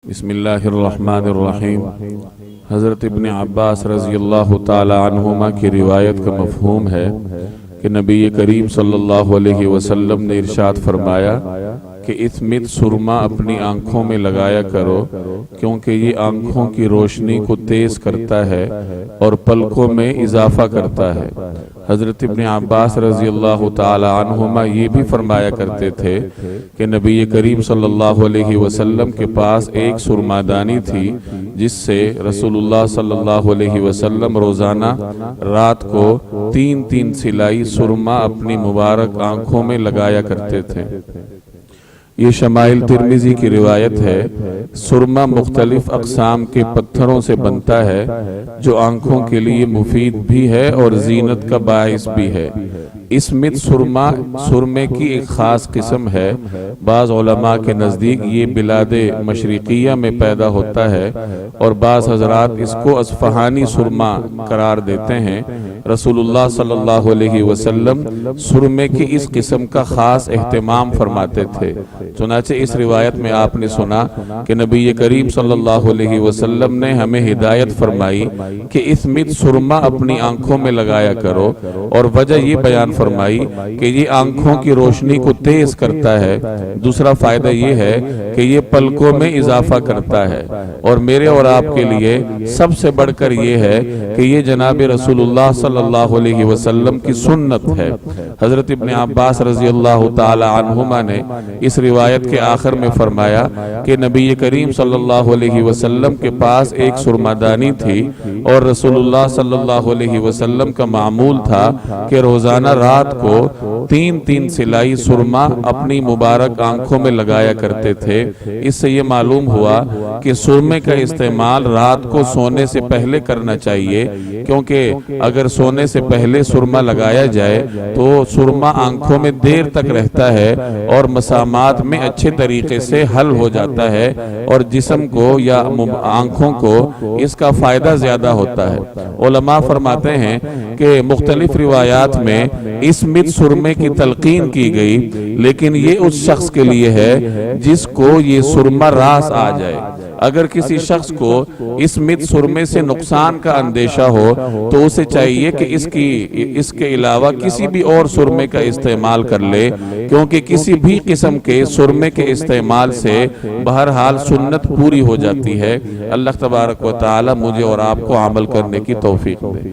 بسم اللہ الرحمن الرحیم۔ حضرت ابن عباس رضی اللہ تعالی عنہما کی روایت کا مفہوم ہے کہ نبی کریم صلی اللہ علیہ وسلم نے ارشاد فرمایا کہ اسمت سرما اپنی آنکھوں میں لگایا کرو کیونکہ یہ آنکھوں کی روشنی کو تیز کرتا ہے اور پلکوں میں اضافہ کرتا ہے۔ حضرت ابن عباس رضی اللہ تعالی عنہما یہ بھی فرمایا کرتے تھے کہ نبی کریم صلی اللہ علیہ وسلم کے پاس ایک سرمادانی تھی جس سے رسول اللہ صلی اللہ علیہ وسلم روزانہ رات کو تین سلائی سرما اپنی مبارک آنکھوں میں لگایا کرتے تھے۔ یہ شمائل ترمذی کی روایت ہے۔ سرما مختلف اقسام کے پتھروں سے بنتا ہے جو آنکھوں کے لیے مفید بھی ہے اور زینت کا باعث بھی ہے۔ اسمت سرما سرمے کی ایک خاص قسم ہے۔ بعض علماء کے نزدیک یہ بلاد مشرقیہ میں پیدا ہوتا ہے اور بعض حضرات اس کو اصفہانی سرما قرار دیتے ہیں۔ رسول اللہ صلی اللہ علیہ وسلم سرمے کی اس قسم کا خاص اہتمام فرماتے تھے۔ چنانچہ اس روایت میں آپ نے سنا کہ نبی کریم صلی اللہ علیہ وسلم نے ہمیں ہدایت فرمائی کہ اسمت سرما اپنی آنکھوں میں لگایا کرو، اور وجہ یہ بیان فرمائی کہ یہ آنکھوں کی روشنی کو تیز کرتا ہے۔ دوسرا فائدہ یہ ہے کہ یہ پلکوں میں اضافہ کرتا ہے، اور میرے اور آپ کے لیے سب سے بڑھ کر یہ ہے کہ یہ جناب رسول اللہ صلی اللہ علیہ وسلم کی سنت ہے۔ حضرت ابن عباس رضی اللہ تعالی عنہما نے اس روایت کے آخر میں فرمایا کہ نبی کریم صلی اللہ علیہ وسلم کے پاس ایک سرمادانی تھی اور رسول اللہ صلی اللہ علیہ وسلم کا معمول تھا کہ روزانہ رات کو تین سلائی سرما اپنی مبارک آنکھوں میں لگایا کرتے تھے۔ اس سے یہ معلوم ہوا کہ سرمے کا استعمال رات کو سونے سے پہلے کرنا چاہیے، کیونکہ اگر سونے سے پہلے سرما لگایا جائے تو سرما آنکھوں میں دیر تک رہتا ہے اور مسامات میں اچھے طریقے سے حل ہو جاتا ہے، اور جسم کو یا آنکھوں کو اس کا فائدہ زیادہ ہوتا ہے۔ علماء فرماتے ہیں کہ مختلف روایات میں اسمت سرمے کی تلقین کی گئی، لیکن یہ اس شخص کے لیے ہے جس کو یہ سرما راس آ جائے۔ اگر کسی شخص کو اسمت سرمے سے نقصان کا اندیشہ ہو تو اسے چاہیے کہ اس کے علاوہ کسی بھی اور سرمے کا استعمال کر لے، کیونکہ کسی بھی قسم کے سرمے کے استعمال سے بہرحال سنت پوری ہو جاتی ہے۔ اللہ تبارک و تعالی مجھے اور آپ کو عمل کرنے کی توفیق دے۔